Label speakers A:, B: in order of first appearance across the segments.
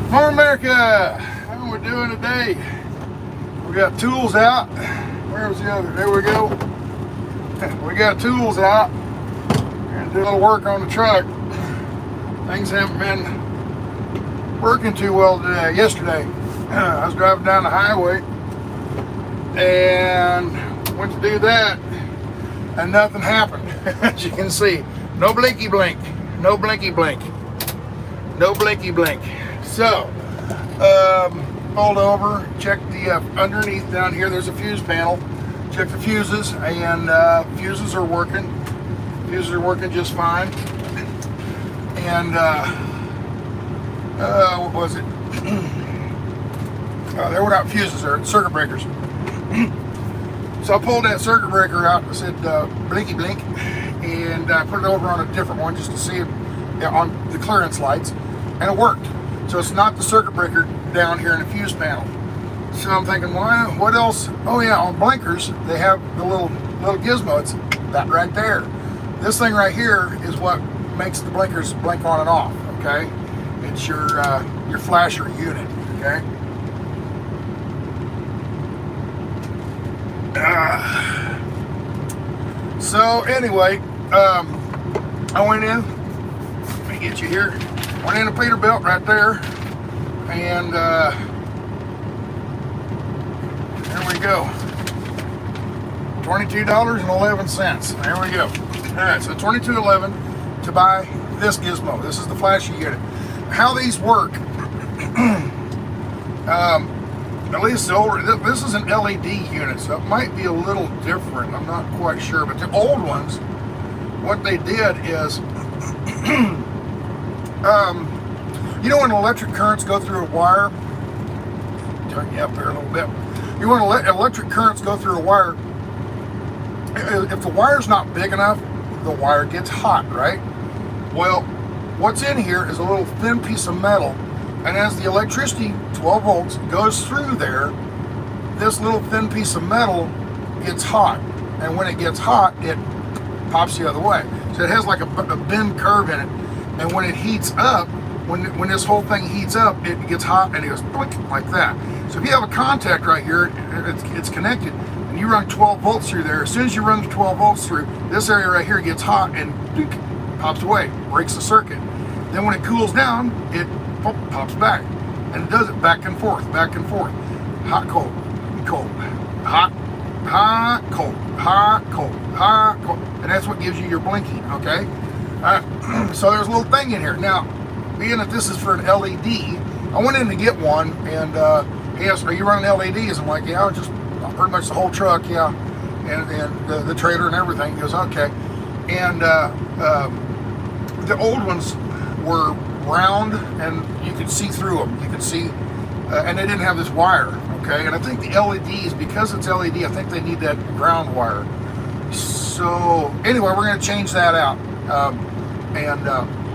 A: Morning, America. How we doing today? We got tools out. Where was the other? There we go. We got tools out and do a little work on the truck. Things haven't been working too well today. Yesterday, I was driving down the highway and went to do that, and nothing happened. As you can see, no blinky blink, no blinky blink, no blinky blink. So, pulled over, checked the underneath down here. There's a fuse panel. Checked the fuses, and fuses are working. Fuses are working just fine. And what was it? They were not fuses, they're circuit breakers. So I pulled that circuit breaker out and said blinky blink, and I put it over on a different one just to see it on the clearance lights, and it worked. So it's not the circuit breaker down here in the fuse panel. So I'm thinking, why? What else? Oh yeah, on blinkers they have the little gizmo. It's that right there. This thing right here is what makes the blinkers blink on and off. Okay, it's your flasher unit. Okay. So anyway, I went in. Let me get you here. Went in a Peterbilt right there, and there we go. $22.11. There we go. All right, so $22.11 to buy this gizmo. This is the flasher unit. How these work? At least the older. This is an LED unit, so it might be a little different. I'm not quite sure, but the old ones, what they did is. You know when electric currents go through a wire, turn you up there a little bit. You want to let electric currents go through a wire. If the wire's not big enough, the wire gets hot, right? Well, what's in here is a little thin piece of metal, and as the electricity, 12 volts, goes through there, this little thin piece of metal gets hot, and when it gets hot, it pops the other way. So it has like a bend curve in it. And when it heats up, when this whole thing heats up, it gets hot and it goes blink like that. So if you have a contact right here, it's connected, and you run 12 volts through there, as soon as you run the 12 volts through, this area right here gets hot and blink, pops away, breaks the circuit. Then when it cools down, it pops back. And it does it back and forth, back and forth. Hot, cold, cold, hot, hot, cold, hot, cold, hot, cold. And that's what gives you your blinking, okay? Alright, so there's a little thing in here. Now, being that this is for an LED, I went in to get one, and he asked, are you running LEDs? I'm like, yeah, just pretty much the whole truck, yeah, and the trailer and everything. He goes, okay. And the old ones were round, and you could see through them. You could see, and they didn't have this wire, okay? And I think the LEDs, because it's LED, I think they need that ground wire. So, anyway, we're going to change that out. And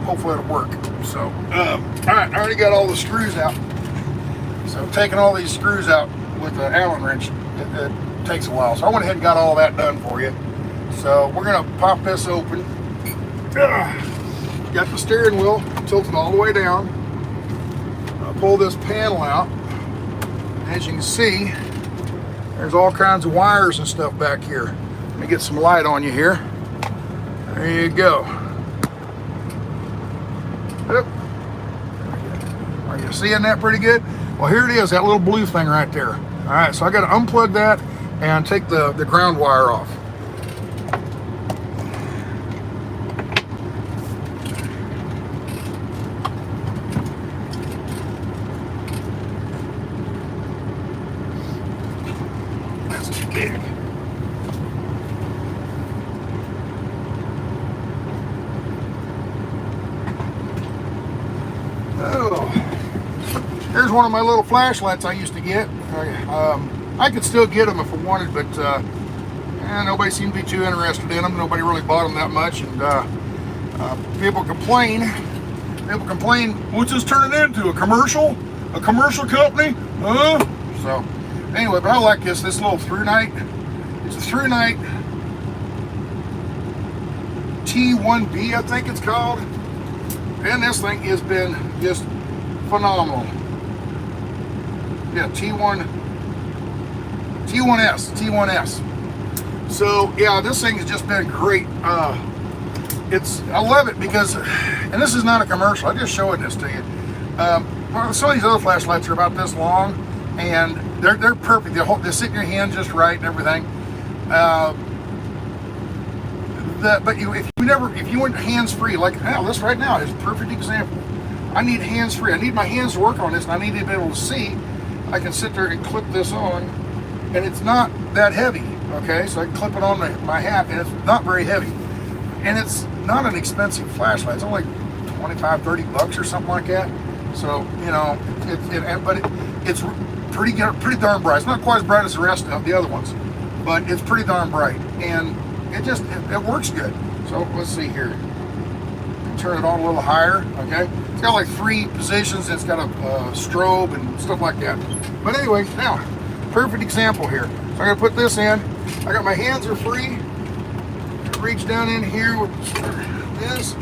A: hopefully it'll work. So, all right, I already got all the screws out. So taking all these screws out with the Allen wrench, it takes a while. So I went ahead and got all that done for you. So we're gonna pop this open. Got the steering wheel tilted all the way down. I'll pull this panel out. As you can see, there's all kinds of wires and stuff back here. Let me get some light on you here. There you go. Oop. Are you seeing that pretty good? Well, here it is, that little blue thing right there. All right, so I got to unplug that and take the ground wire off. That's too big. Oh, here's one of my little flashlights I used to get. I could still get them if I wanted, but nobody seemed to be too interested in them. Nobody really bought them that much, and people complain. What's this turning into? A commercial? A commercial company? So anyway, but I like this little through night. It's a through night T1B, I think it's called. And this thing has been just phenomenal. Yeah, T1S. So yeah, this thing has just been great. I love it because, and this is not a commercial, I'm just showing this to you. Well, some of these other flashlights are about this long, and they're perfect. They sit in your hand just right and everything. But if you went hands-free, like this right now is a perfect example. I need hands-free. I need my hands to work on this, and I need to be able to see. I can sit there and clip this on, and it's not that heavy. Okay, so I can clip it on my hat, and it's not very heavy, and it's not an expensive flashlight. It's only 25, 30 bucks or something like that. So you know, it's pretty darn bright. It's not quite as bright as the rest of the other ones, but it's pretty darn bright, and it works good. So let's see here. Turn it on a little higher. Okay, it's got like 3 positions. It's got a strobe and stuff like that. But anyway, now perfect example here. So I'm gonna put this in. I got my hands are free. Reach down in here with this.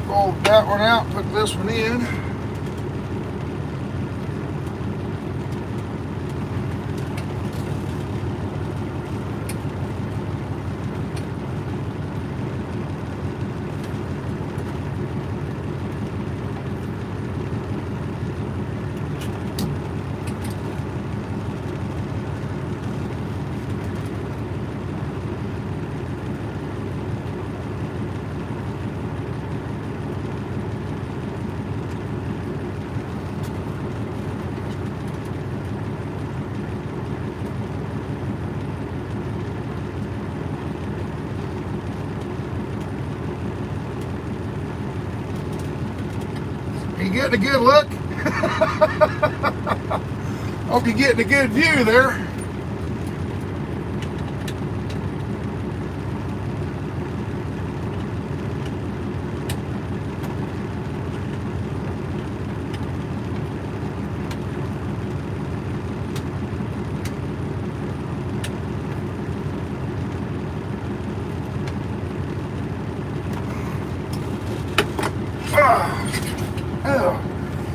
A: Fold that one out, put this one in. You getting a good look? Hope you're getting a good view there.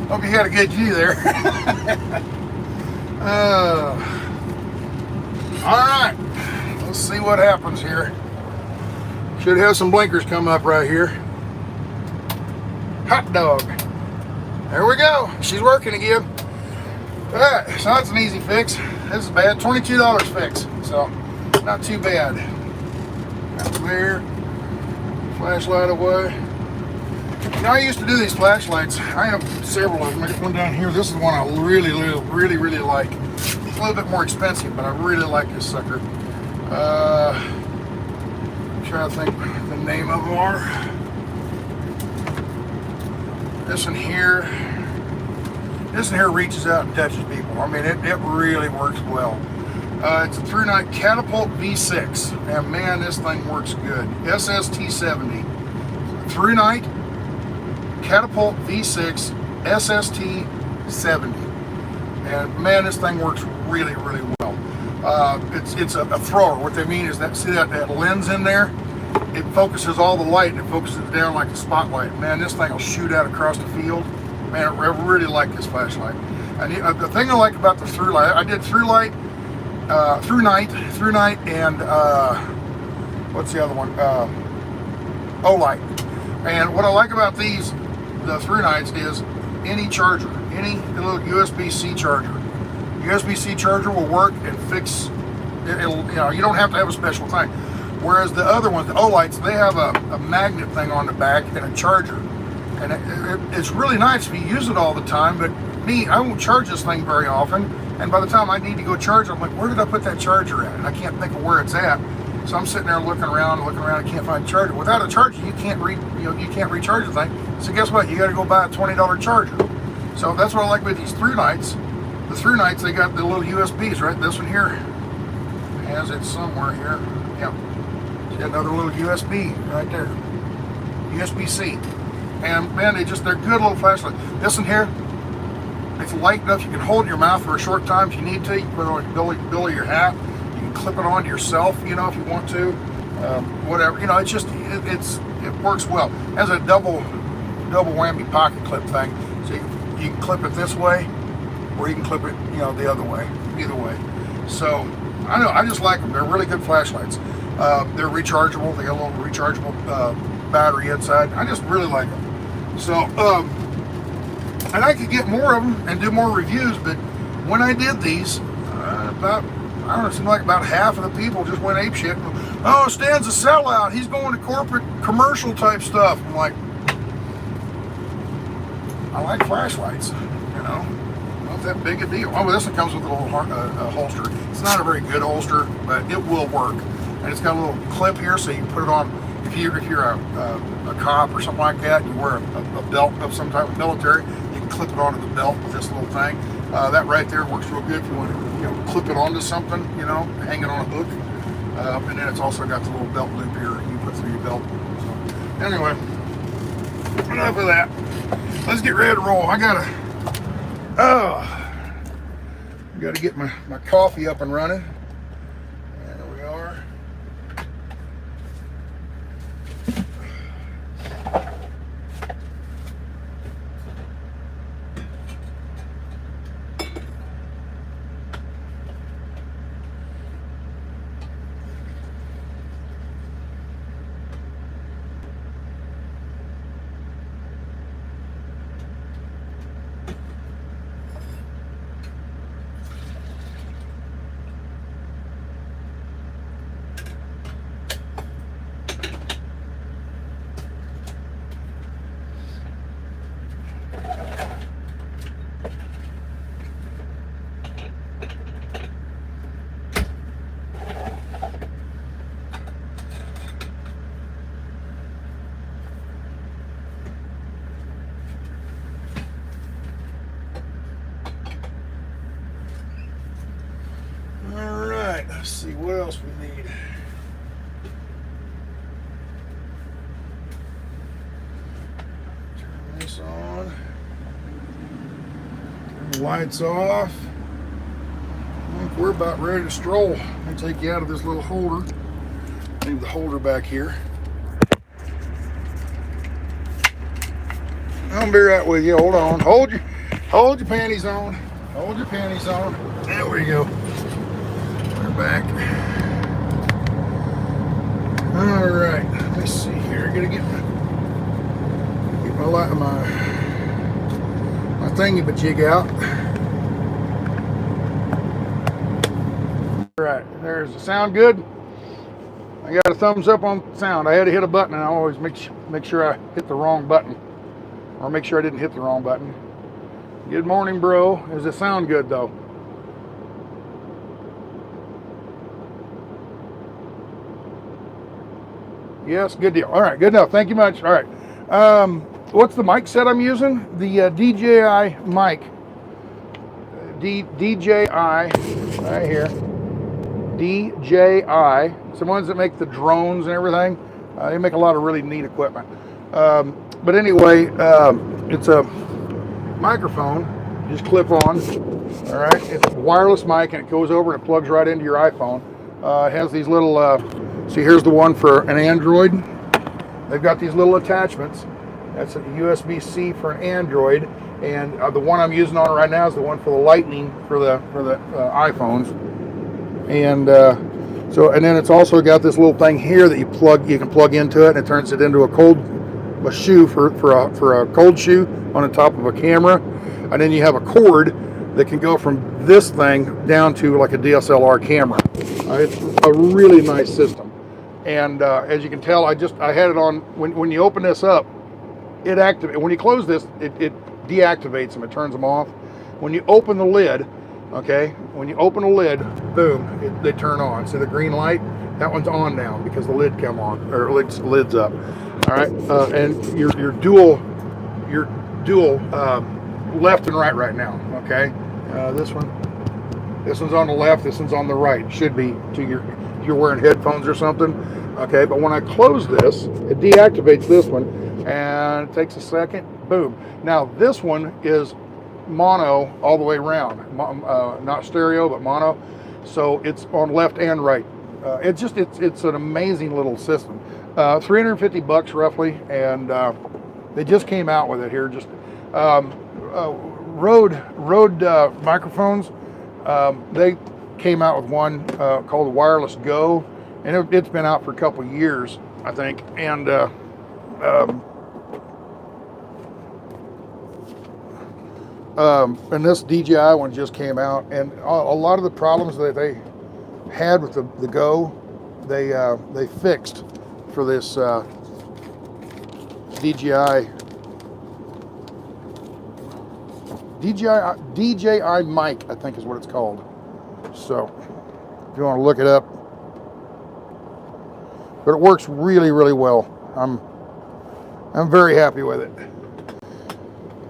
A: Hope you had a good view there. Alright, let's see what happens here. Should have some blinkers come up right here. Hot dog. There we go. She's working again. Alright, so that's an easy fix. This is bad. $22 fix. So, not too bad. Out there. Flashlight away. You know, I used to do these flashlights. I have several of them. I got one down here. This is one I really like. It's a little bit more expensive, but I really like this sucker. I'm trying to think what the name of them are. This one here reaches out and touches people. I mean, it really works well. It's a through night Catapult V6, and man, this thing works good. SST70 through night Catapult V6 SST70, and man, this thing works really well. It's a thrower. What they mean is that, see that lens in there, it focuses all the light and it focuses it down like a spotlight. Man, this thing will shoot out across the field. Man, I really like this flashlight. And the thing I like about the through light, I did through night, and what's the other one? O-light. And what I like about these, the through nights, is any charger, any little USB-C charger. USB-C charger will work and fix. You don't have to have a special thing. Whereas the other ones, the Olights, they have a magnet thing on the back and a charger. And it's really nice if you use it all the time, but me, I won't charge this thing very often. And by the time I need to go charge it, I'm like, where did I put that charger at? And I can't think of where it's at. So I'm sitting there looking around, I can't find a charger. Without a charger, you can't recharge the thing. So guess what? You got to go buy a $20 charger. So that's what I like with these through nights. The through nights, they got the little USBs, right? This one here has it somewhere here. Yep. Got another little USB right there. USB-C. And man, they're good little flashlights. This one here, it's light enough you can hold it in your mouth for a short time if you need to. You can put it on the bill of your hat. You can clip it onto yourself, if you want to. Whatever, it's just it works well. It has a double whammy pocket clip thing, so you can clip it this way, or you can clip it the other way. Either way. So I just like them. They're really good flashlights. They're rechargeable. They got a little rechargeable battery inside. I just really like them. So, and I could get more of them and do more reviews, but when I did these, it seemed like about half of the people just went apeshit. Oh, Stan's a sellout. He's going to corporate commercial type stuff. I'm like, I like flashlights, Not that big a deal. Oh, well, this one comes with a little holster. It's not a very good holster, but it will work. And it's got a little clip here, so you can put it on. If you're a cop or something like that, and you wear a belt of some type of military, you can clip it onto the belt with this little thing. That right there works real good if you want to, clip it onto something, hang it on a hook. And then it's also got the little belt loop here you put through your belt. So, anyway, enough of that. Let's get ready to roll. I gotta get my coffee up and running. There we are. Let's see what else we need. Turn this on. Turn the lights off. I think we're about ready to stroll. I'll take you out of this little holder. Leave the holder back here. I'll be right with you. Hold on. Hold your panties on. Hold your panties on. There we go. Back. All right, let me see here. I gotta get my thingy-majig out. All right, there's the sound good. I got a thumbs up on sound. I had to hit a button, and I always make sure I hit the wrong button, or make sure I didn't hit the wrong button. Good morning, bro. Does it sound good though? Yes, good deal. All right, good enough. Thank you much. All right. What's the mic set I'm using? The DJI mic. DJI, right here. DJI. It's the ones that make the drones and everything. They make a lot of really neat equipment. But anyway, it's a microphone. You just clip on. All right. It's a wireless mic, and it goes over and it plugs right into your iPhone. It has these little... see, here's the one for an Android. They've got these little attachments. That's a USB-C for an Android, and the one I'm using on right now is the one for the Lightning for the iPhones. And and then it's also got this little thing here that you can plug into it, and it turns it into a shoe for a cold shoe on the top of a camera. And then you have a cord that can go from this thing down to like a DSLR camera. It's a really nice system. And as you can tell, I had it on, when you open this up, it activates. When you close this, it deactivates them, it turns them off. When you open the lid, okay, when you open the lid, boom, they turn on. See the green light? That one's on now because the lid come on, or lid's up. All right, and your dual left and right now. Okay, this one's on the left, this one's on the right. Should be to you're wearing headphones or something. Okay, but when I close this, it deactivates this one, and it takes a second. Boom. Now this one is mono all the way around, not stereo but mono, so it's on left and right. It's an amazing little system. 350 bucks roughly, and they just came out with it here. Just Rode microphones. They came out with one called the Wireless Go, and it's been out for a couple of years, I think. And this DJI one just came out, and a lot of the problems that they had with the Go, they fixed for this DJI mic, I think is what it's called. So if you want to look it up, but it works really, really well. I'm very happy with it.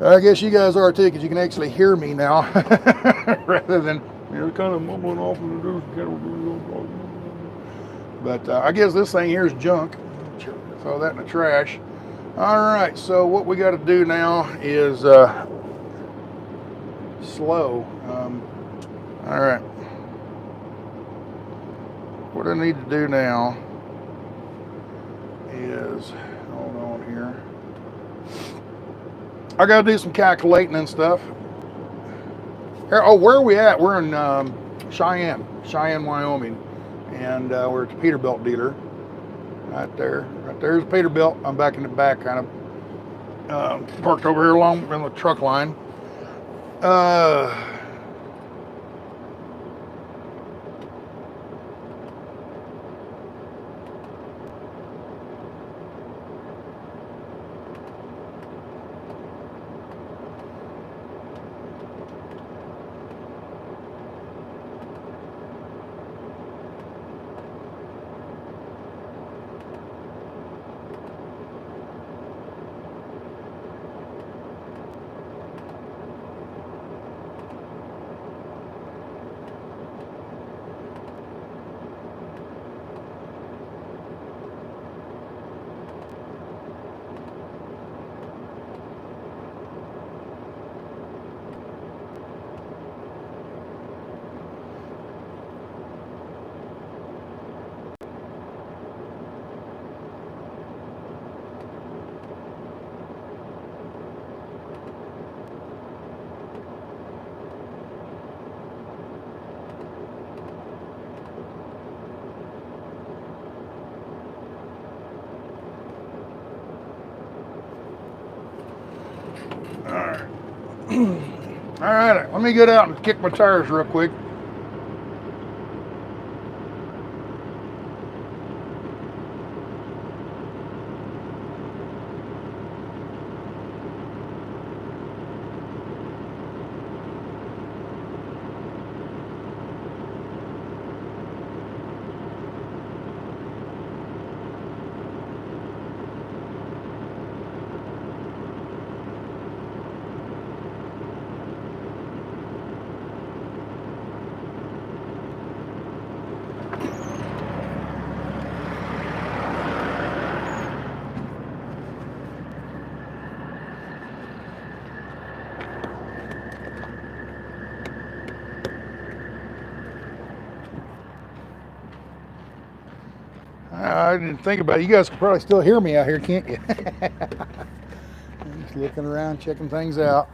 A: I guess you guys are too, because you can actually hear me now rather than kind of mumbling off in the distance. But I guess this thing here is junk. Throw that in the trash. All right, so what we got to do now is slow. All right. What I need to do now is, hold on here. I got to do some calculating and stuff. Here, oh, where are we at? We're in Cheyenne, Wyoming, and we're at the Peterbilt dealer. Right there's Peterbilt. I'm back in the back, kind of parked over here along in the truck line. All right, let me get out and kick my tires real quick. I didn't think about it. You guys can probably still hear me out here, can't you? I'm just looking around, checking things out.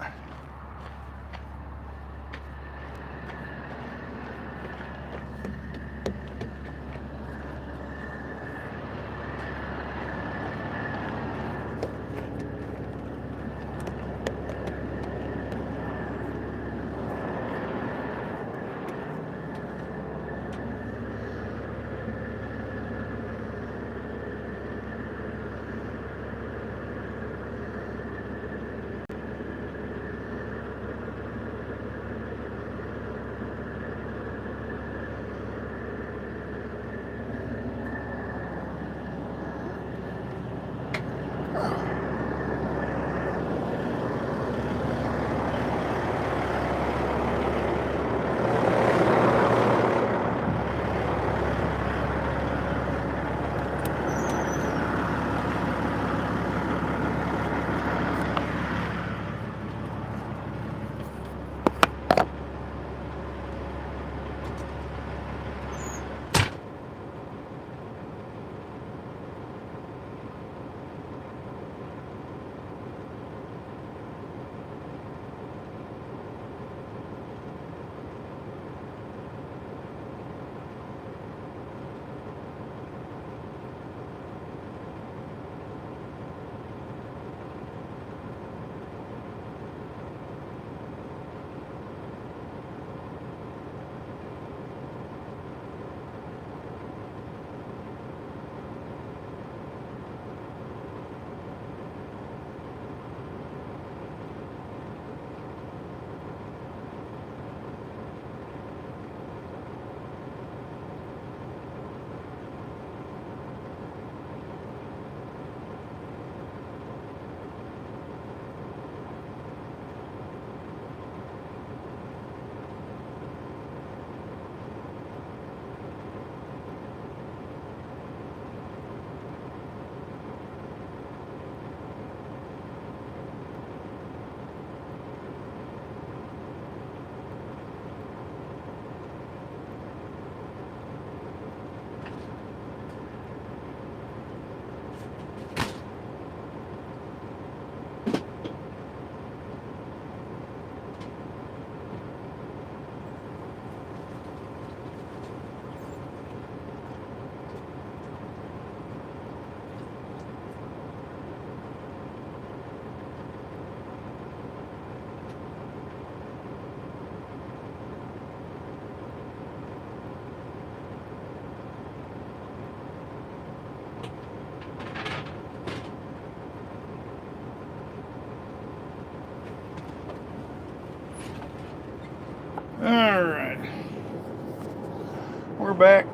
A: back.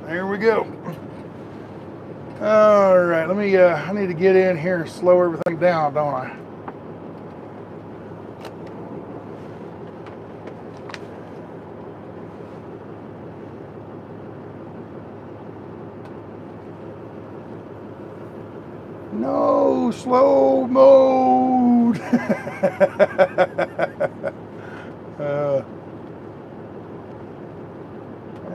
A: There we go. All right, let me, I need to get in here and slow everything down, don't I? No, slow mode.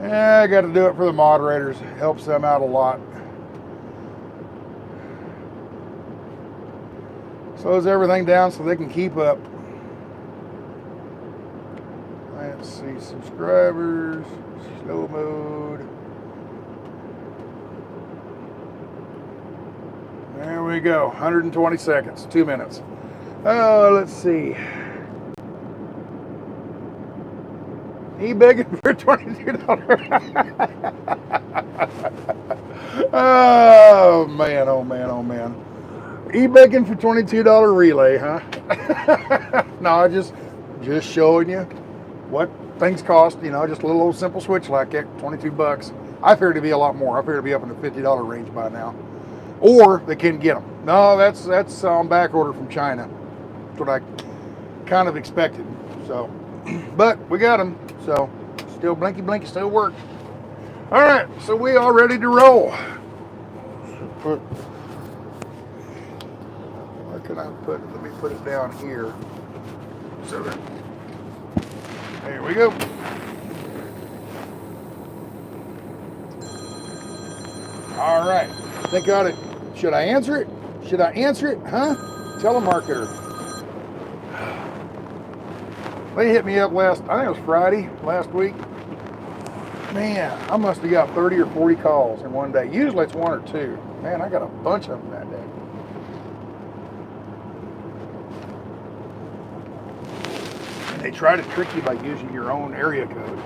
A: I got to do it for the moderators. It helps them out a lot. Slows everything down so they can keep up. Let's see, subscribers, slow mode. There we go, 120 seconds, 2 minutes. Oh, let's see. He begging for $22. Oh man, oh man, oh man. He begging for $22 relay, huh? No, just showing you what things cost, you know, just a little old simple switch like that, 22 bucks. I figured it'd be a lot more. I figured it'd be up in the $50 range by now. Or they couldn't get them. No, that's on back order from China. That's what I kind of expected. So, but we got them. So, still blinky blinky, still work. All right, so we are ready to roll. Where can I put it? Let me put it down here. So there we go. All right, I think I ought to. Should I answer it? Should I answer it? Huh? Telemarketer. They hit me up I think it was Friday last week. Man, I must have got 30 or 40 calls in one day. Usually it's one or two. Man, I got a bunch of them that day. And they try to trick you by using your own area code.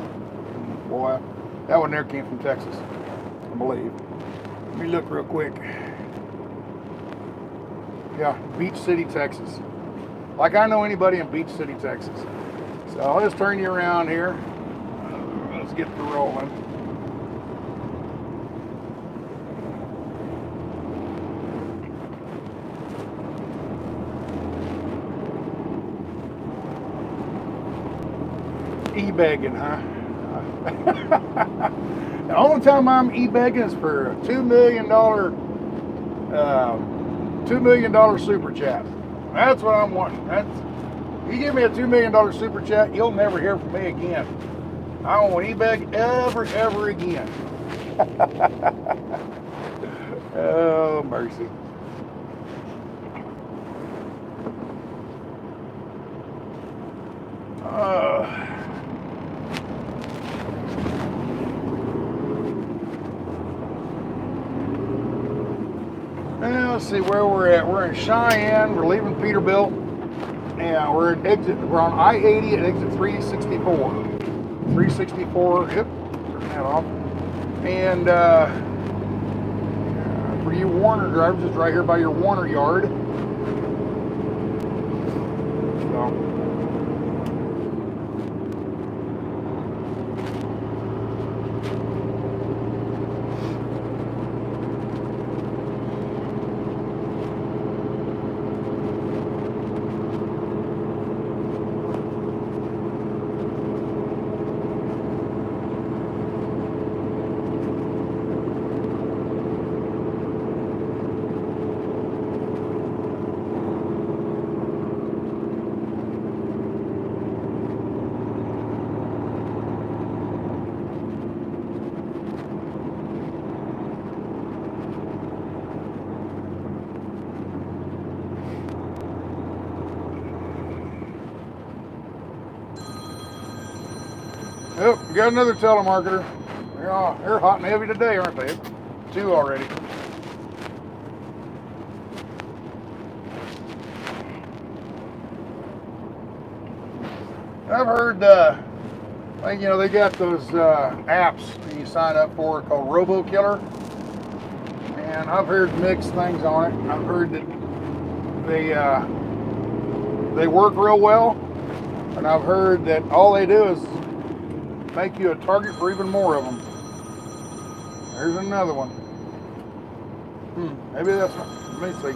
A: Boy, that one there came from Texas, I believe. Let me look real quick. Yeah, Beach City, Texas. Like I know anybody in Beach City, Texas. So I'll just turn you around here. Let's get the rolling. E-begging, huh? The only time I'm e-begging is for a $2 million super chat. That's what I'm wanting. You give me a $2 million super chat, you'll never hear from me again. I don't want e-beg ever again. Oh, mercy. Let's see where we're at. We're in Cheyenne. We're leaving Peterbilt. Yeah, we're on I-80 at exit 364. 364, yep, turn that off. And for you Warner drivers, it's right here by your Warner yard. So. Yep, we got another telemarketer. They're hot and heavy today, aren't they? 2 already. I've heard, you know, they got those apps that you sign up for called RoboKiller. And I've heard mixed things on it. I've heard that they They work real well, and I've heard that all they do is make you a target for even more of them. There's another one. Maybe that's not, let me see.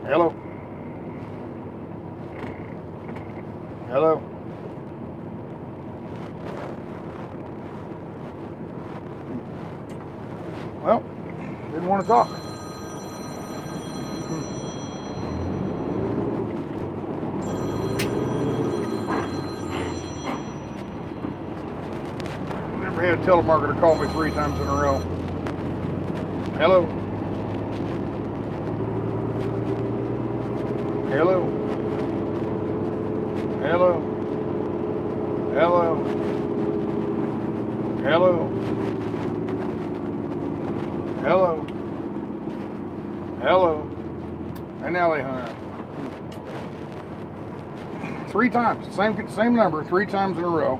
A: Hello. Hello. Well, didn't want to talk. Never had a telemarketer call me 3 times in a row. Hello. Hello. Hello. Hello. Hello. Hello. Hello. And now they hung up. 3 times. Same number, 3 times in a row.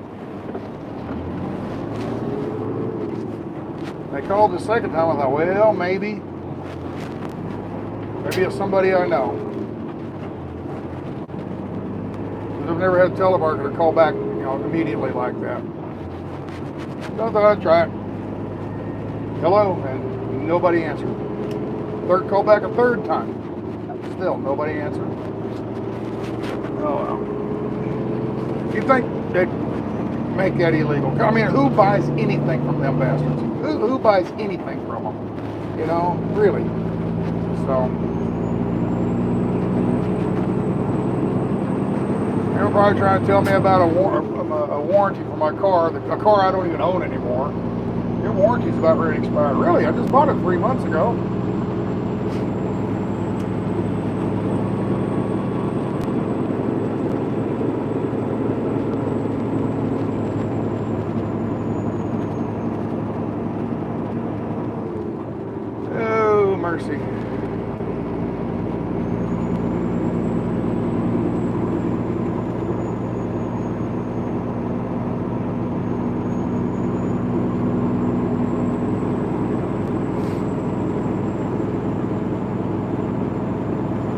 A: They called the second time. I thought, well, maybe it's somebody I know. Because I've never had a telemarketer call back, immediately like that. So I thought I'd try it. Hello, and nobody answered. Call back a 3rd time. Still, nobody answered. Oh well. You think they'd make that illegal? I mean, who buys anything from them bastards? Who buys anything from them? Really. So, they were probably trying to tell me about a warranty for my car, a car I don't even own anymore. Your warranty's about ready to expire. Really? I just bought it 3 months ago. Oh, mercy.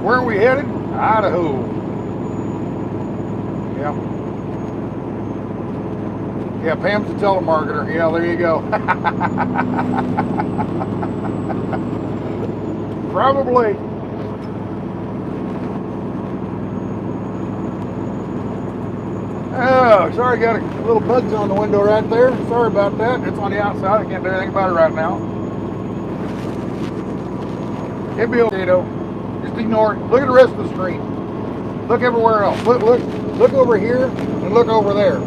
A: Where are we headed? Idaho. Yeah. Yeah, Pam's a telemarketer. Yeah, there you go. Probably. Oh, sorry, got a little bugs on the window right there. Sorry about that. It's on the outside. I can't do anything about it right now. It'll be okay though. Just ignore it. Look at the rest of the screen. Look everywhere else. Look over here and look over there.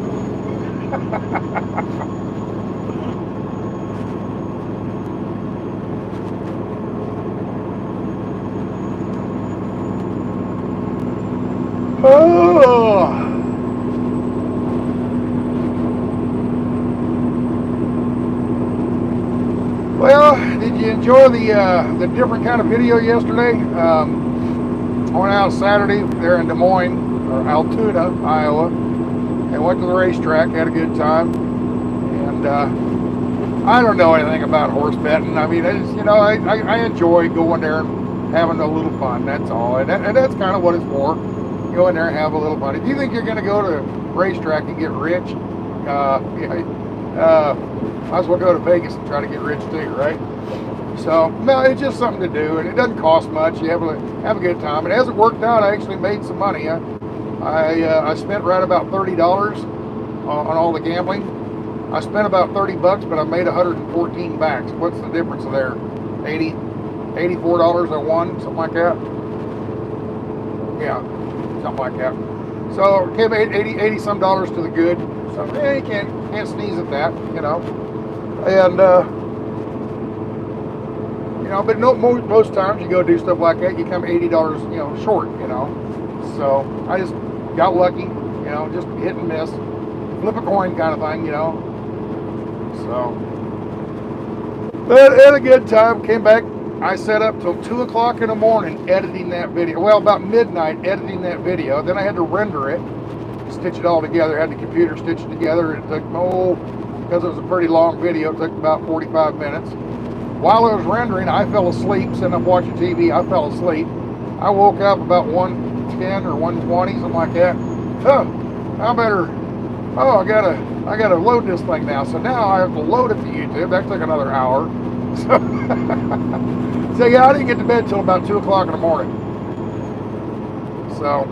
A: Oh. Well, did you enjoy the different kind of video yesterday? I went out Saturday there in Des Moines, or Altoona, Iowa, and went to the racetrack, had a good time. And I don't know anything about horse betting. I mean, I enjoy going there and having a little fun, that's all. And that's kind of what it's for. Go in there and have a little fun. If you think you're going to go to the racetrack and get rich, might as well go to Vegas and try to get rich too, right? So, no, it's just something to do, and it doesn't cost much. You have a good time. And as it worked out, I actually made some money. I spent right about $30 on all the gambling. I spent about $30, but I made 114 back. So what's the difference there? $84 I won, something like that. Yeah, something like that. So it came 80 some dollars to the good. So you can't sneeze at that, And but most times you go do stuff like that, you come $80, short, So I just got lucky, just hit and miss, flip a coin kind of thing, So, but had a good time. Came back. I sat up till 2 o'clock in the morning editing that video. Well, about midnight editing that video. Then I had to render it, stitch it all together. I had the computer stitch it together. It took, because it was a pretty long video, it took about 45 minutes. While I was rendering, I fell asleep, sitting up watching TV. I fell asleep. I woke up about 1:10 or 1:20, something like that. Oh, I gotta load this thing now. So now I have to load it to YouTube. That took another hour. So, so yeah, I didn't get to bed till about 2 o'clock in the morning. So,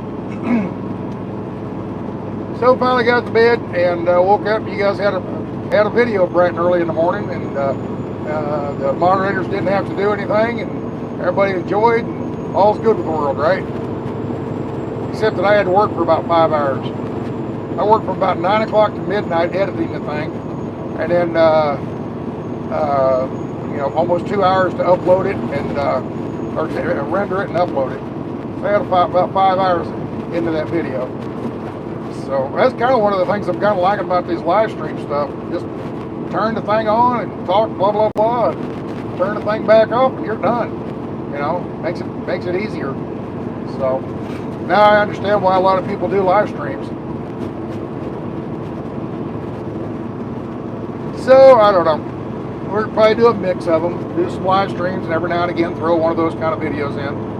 A: so finally got to bed and woke up. You guys had a video bright and early in the morning, and the moderators didn't have to do anything, and everybody enjoyed, and all's good with the world, right? Except that I had to work for about 5 hours. I worked from about 9 o'clock to midnight editing the thing, and then you know, almost 2 hours to upload it and or to render it and upload it. So I had about 5 hours into that video. So that's kind of one of the things I'm kind of liking about these live stream stuff. Just turn the thing on and talk blah blah blah, and turn the thing back off, and you're done. You know, makes it easier. So now I understand why a lot of people do live streams. So I don't know. We'll probably do a mix of them, do some live streams, and every now and again throw one of those kind of videos in.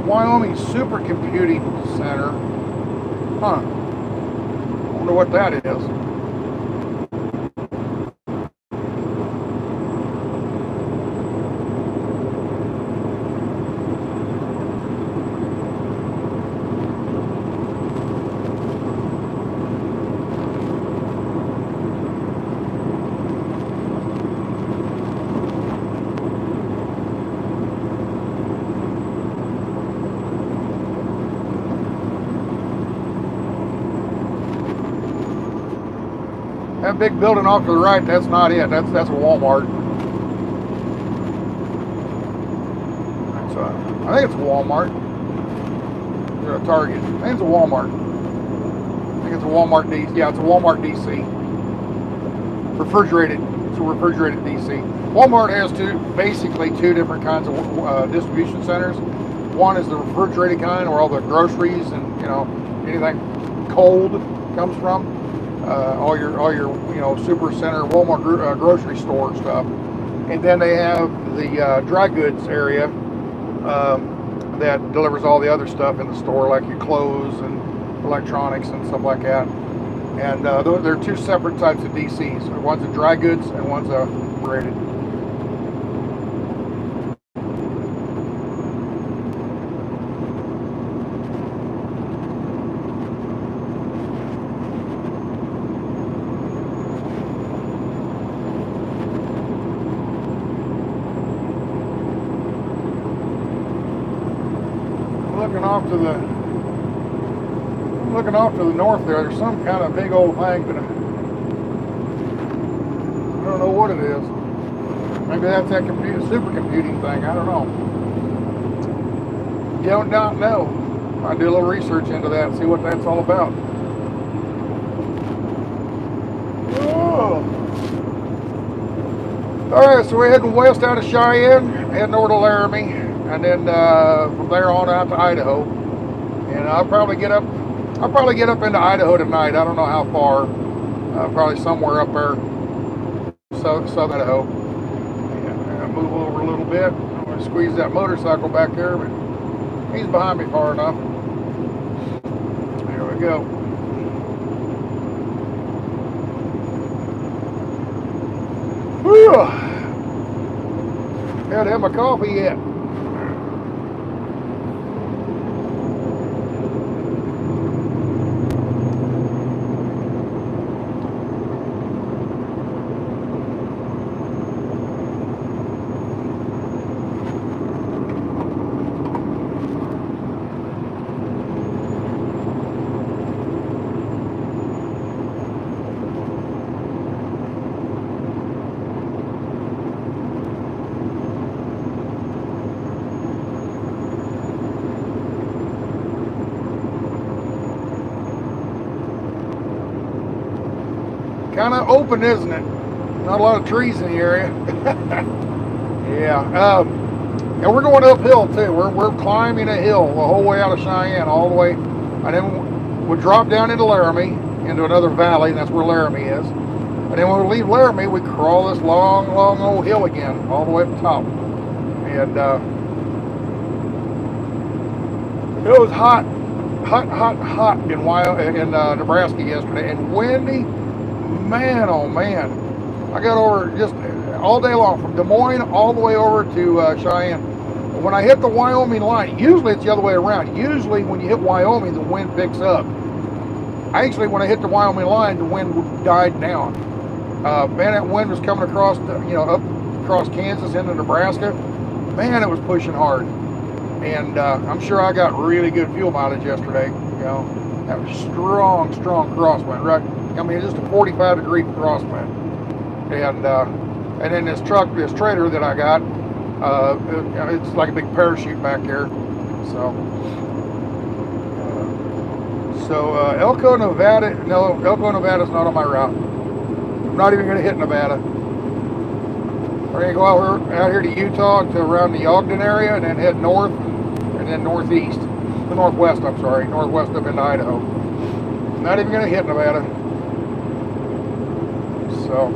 A: Wyoming Supercomputing Center. Huh. I wonder what that is. That big building off to the right, that's not it. That's a Walmart. I think it's a Walmart. Or a Target. I think it's a Walmart. I think it's a Walmart DC. Yeah, it's a Walmart DC. Refrigerated. It's a refrigerated DC. Walmart has basically two different kinds of distribution centers. One is the refrigerated kind, where all the groceries and anything cold comes from. All your super center Walmart grocery store stuff, and then they have the dry goods area that delivers all the other stuff in the store, like your clothes and electronics and stuff like that. And there are two separate types of DCs. One's a dry goods and one's a refrigerated. Looking off to the north there's some kind of big old thing, but I don't know what it is. Maybe that's that supercomputing thing. I don't know. Do not know. I'll do a little research into that and see what that's all about. Oh. Alright, so we're heading west out of Cheyenne, heading over to Laramie, and then from there on out to Idaho. And I'll probably get up into Idaho tonight. I don't know how far. Probably somewhere up there, southern Idaho. And I'll move over a little bit. I'm going to squeeze that motorcycle back there, but he's behind me far enough. There we go. Whew. Haven't had my coffee yet. kind of open, isn't it? Not a lot of trees in the area. Yeah. And we're going uphill too. We're climbing a hill the whole way out of Cheyenne, all the way, and then we drop down into Laramie, into another valley, and that's where Laramie is. And then when we leave Laramie, we crawl this long old hill again, all the way up the top. And it was hot in Nebraska yesterday, and windy. Man, oh man! I got over just all day long from Des Moines all the way over to Cheyenne. And when I hit the Wyoming line, usually it's the other way around. Usually when you hit Wyoming, the wind picks up. Actually, when I hit the Wyoming line, the wind died down. Man, that wind was coming across, up across Kansas into Nebraska. Man, it was pushing hard. And I'm sure I got really good fuel mileage yesterday. That was strong crosswind, right? I mean, just a 45-degree crosswind. And then this trailer that I got, it's like a big parachute back here. So Elko, Nevada. No, Elko, Nevada's not on my route. I'm not even going to hit Nevada. We're going to go out here to Utah to around the Ogden area, and then head north, and then northwest up into Idaho. Not even going to hit Nevada. So.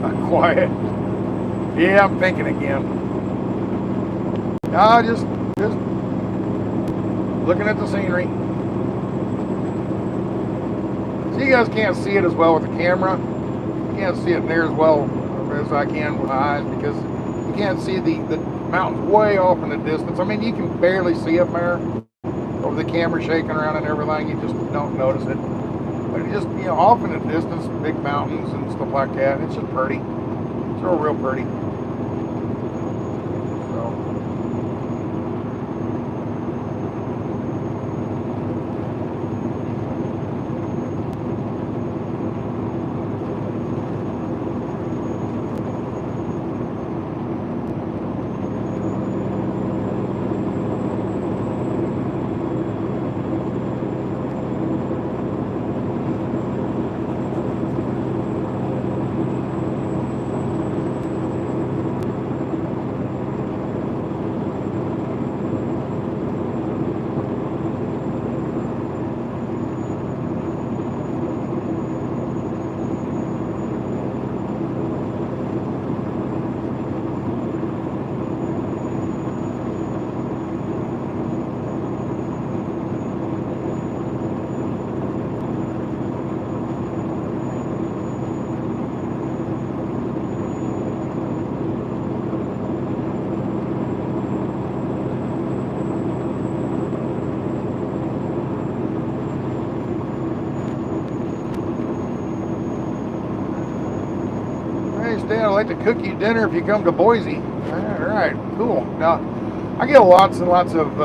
A: Not quiet. Yeah, I'm thinking again. Just looking at the scenery. So you guys can't see it as well with the camera. You can't see it near as well as I can with my eyes because you can't see the mountains way off in the distance. I mean, you can barely see up there over the camera shaking around and everything. You just don't notice it. But just, off in the distance, big mountains and stuff like that. It's just pretty. It's real pretty. understand. I'd like to cook you dinner if you come to Boise. All right, cool. Now, I get lots and lots of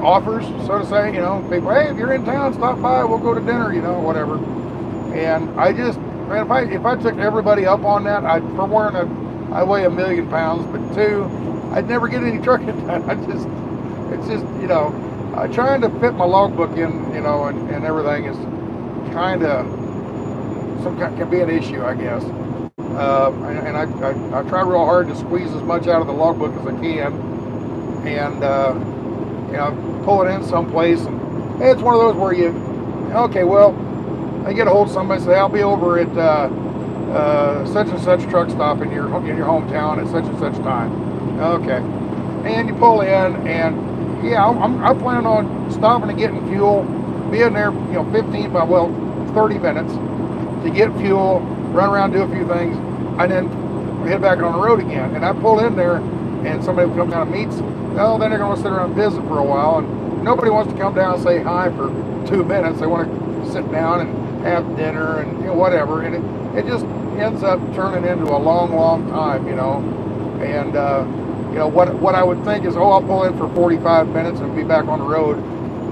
A: offers, so to say. You know, people, hey, if you're in town, stop by. We'll go to dinner. You know, whatever. And I just, man, if I took everybody up on that, for one, I weigh 1,000,000 pounds, but two, I'd never get any trucking done. It's just, you know, trying to fit my logbook in, you know, and everything is kind of can be an issue, I guess. And I try real hard to squeeze as much out of the logbook as I can, and you know, pull it in someplace. And it's one of those where you, okay, well, I get a hold of somebody, say I'll be over at such and such truck stop in your hometown at such and such time. Okay, and you pull in, and yeah, I'm planning on stopping and getting fuel, being there, you know, 30 minutes to get fuel, run around, do a few things, and then head back on the road again. And I pull in there, and somebody comes down and meets. Well, then they're going to sit around and visit for a while, and nobody wants to come down and say hi for 2 minutes. They want to sit down and have dinner and, you know, whatever. And it just ends up turning into a long, long time, you know. And you know, what I would think is, oh, I'll pull in for 45 minutes and be back on the road.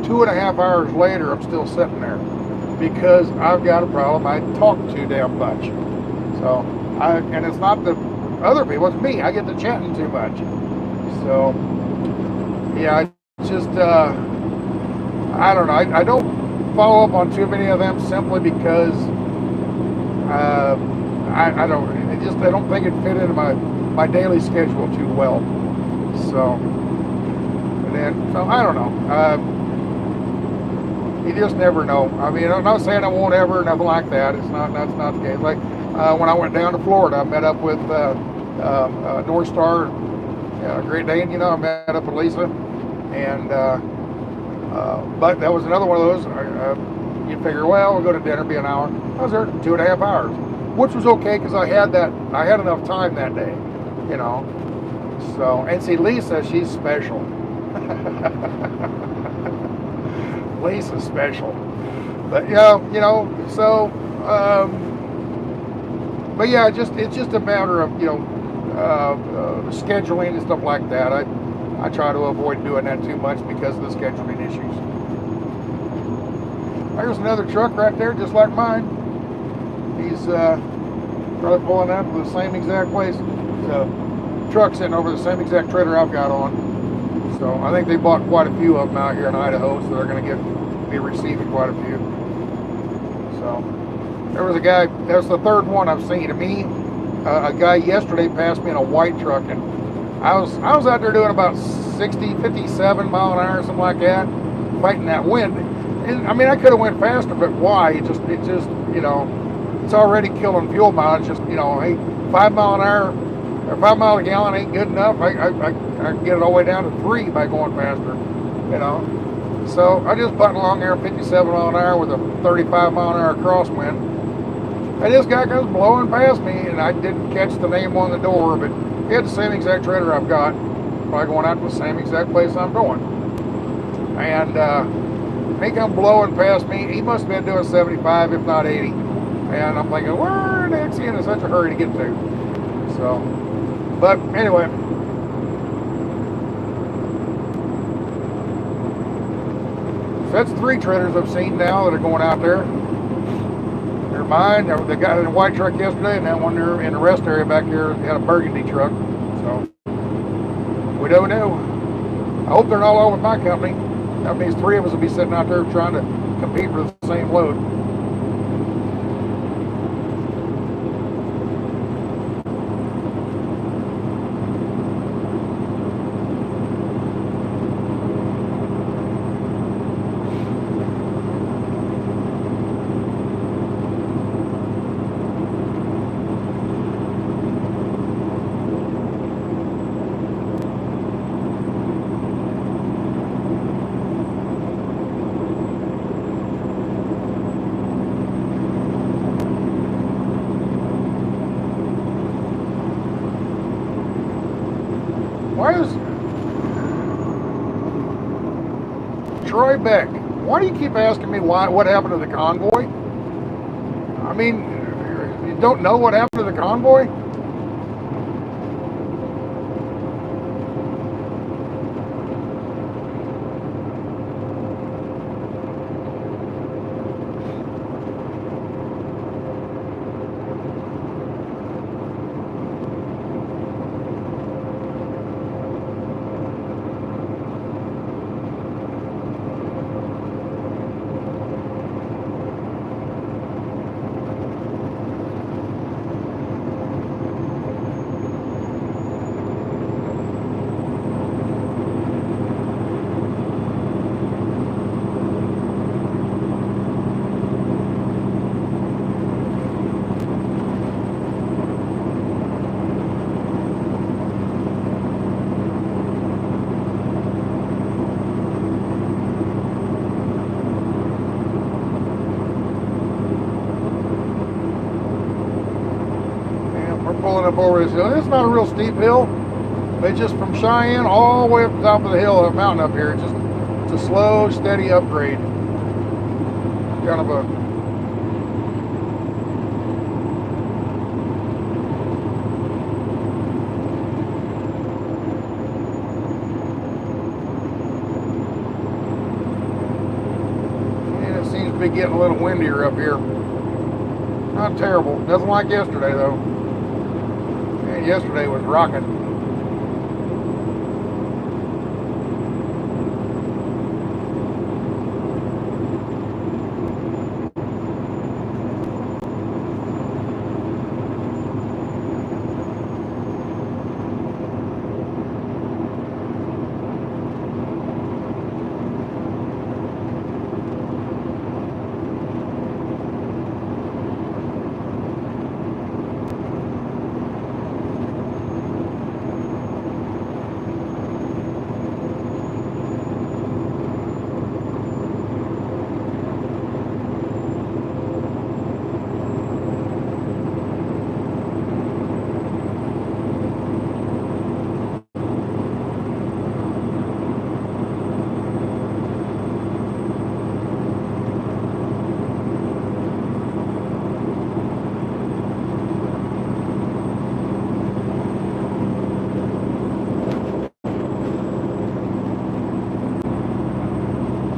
A: 2.5 hours later, I'm still sitting there because I've got a problem. I talk too damn much. So, and it's not the other people, it's me. I get to chatting too much. So, yeah, I just, I don't know. I don't follow up on too many of them simply because I don't think it fit into my daily schedule too well. So, and then, so I don't know. You just never know. I mean, I'm not saying I won't ever, nothing like that. That's not the case. Like when I went down to Florida, I met up with North Star, Great Dane. You know, I met up with Lisa, and but that was another one of those. You figure, well, we'll go to dinner, be an hour. I was there 2.5 hours, which was okay because I had enough time that day, you know. So, and see, Lisa, she's special. Lisa's special, but yeah, you know. So, but yeah, it's just a matter of, you know, scheduling and stuff like that. I try to avoid doing that too much because of the scheduling issues. There's another truck right there, just like mine. He's probably pulling out to the same exact place. The truck sitting over the same exact trailer I've got on. So I think they bought quite a few of them out here in Idaho, so they're going to be receiving quite a few. So there was a guy, that's the third one I've seen. A guy yesterday passed me in a white truck, and I was out there doing about 57 mile an hour, something like that, fighting that wind. And I mean, I could have went faster, but why? It just, you know, it's already killing fuel mileage. Just, you know, hey, 5 mile an hour or 5 miles a gallon ain't good enough. I can get it all the way down to 3 by going faster, you know. So I just button along there 57 mile an hour with a 35 mile an hour crosswind. And this guy comes blowing past me, and I didn't catch the name on the door, but he had the same exact trailer I've got, probably going out to the same exact place I'm going. And he come blowing past me. He must have been doing 75, if not 80. And I'm thinking, where the heck's he in such a hurry to get to? So, but anyway. So that's 3 trailers I've seen now that are going out there. They're mine. The guy in the white truck yesterday, and that one there in the rest area back here had a burgundy truck. So we don't know. I hope they're not all with my company. That means 3 of us will be sitting out there trying to compete for the same load. Troy Beck, why do you keep asking me what happened to the convoy? I mean, You don't know what happened to the convoy? Pulling up over this hill. It's not a real steep hill. It's just from Cheyenne all the way up the top of the hill, the mountain up here. It's a slow, steady upgrade. Kind of a and it seems to be getting a little windier up here. Not terrible. Nothing like yesterday though. Yesterday was rocking.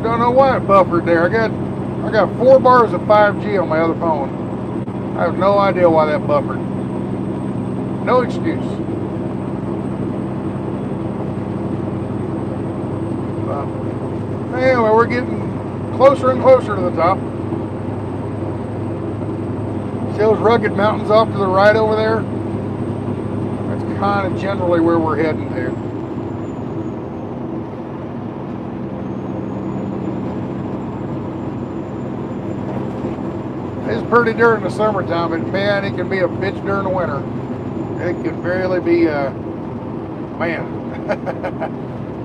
A: Don't know why it buffered there. I got 4 bars of 5G on my other phone. I have no idea why that buffered. No excuse. Anyway, we're getting closer and closer to the top. See those rugged mountains off to the right over there? That's kind of generally where we're heading to. It's pretty during the summertime, but man, it can be a bitch during the winter. It can barely be, man,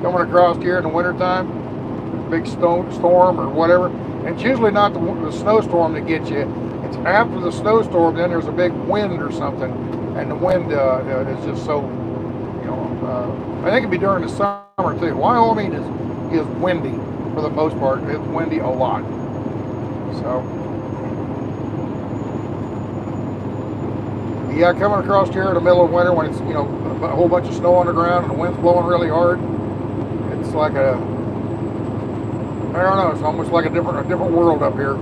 A: coming across here in the wintertime, big storm or whatever. And it's usually not the snowstorm that gets you. It's after the snowstorm, then there's a big wind or something. And the wind is just so, you know, I think it'd be during the summer too. Wyoming is windy for the most part. It's windy a lot. So. Yeah, coming across here in the middle of winter when it's, you know, a whole bunch of snow on the ground and the wind's blowing really hard, it's like I don't know, it's almost like a different world up here.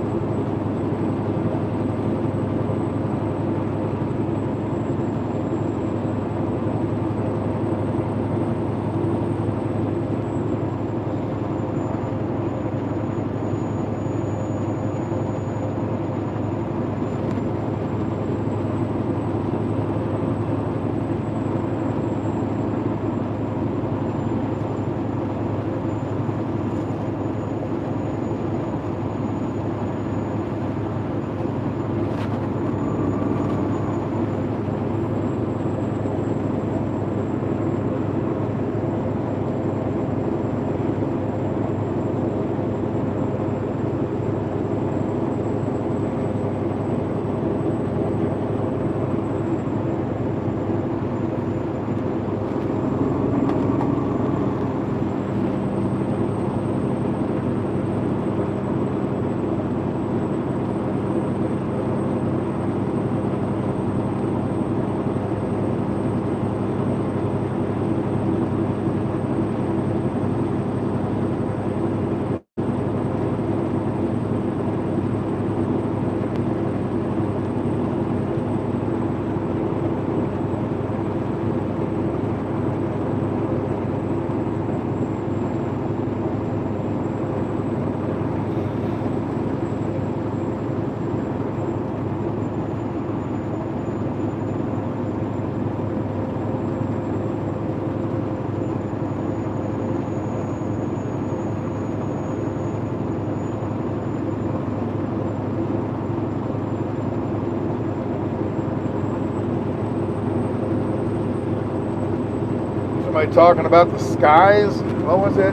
A: Somebody talking about the skies. What was it?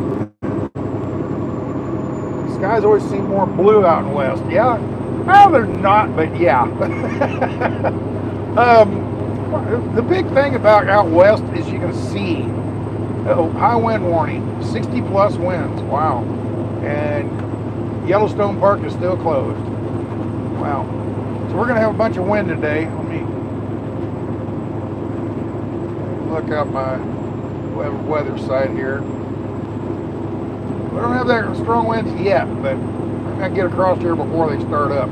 A: The skies always seem more blue out in west. Yeah. Oh, they're not, but yeah. The big thing about out west is you can see. Oh, high wind warning, 60 plus winds. Wow. And Yellowstone Park is still closed. Wow. So we're going to have a bunch of wind today. Let me look up my weather site here. We don't have that strong winds yet, but I'm going to get across here before they start up.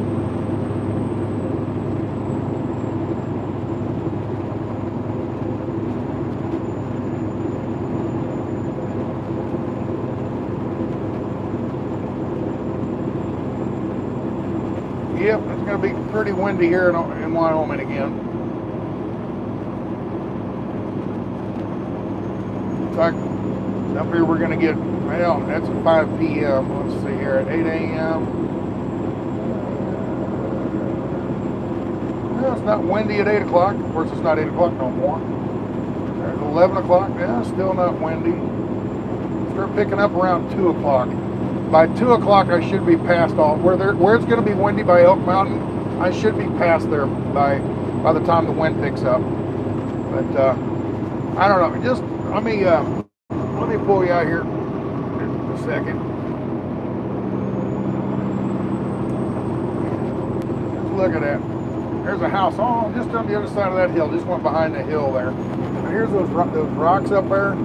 A: Yep, it's going to be pretty windy here in Wyoming again. In fact, up here we're going to get, well, that's at 5 p.m. Let's see here, at 8 a.m. Well, it's not windy at 8 o'clock. Of course, it's not 8 o'clock no more. At 11 o'clock, yeah, still not windy. Start picking up around 2 o'clock. By 2 o'clock, I should be past all, where it's going to be windy by Elk Mountain, I should be past there by the time the wind picks up. But, I don't know, just, let me pull you out here in a second. Just look at that. There's a house, oh, just on the other side of that hill, just went behind the hill there. And here's those rocks up there.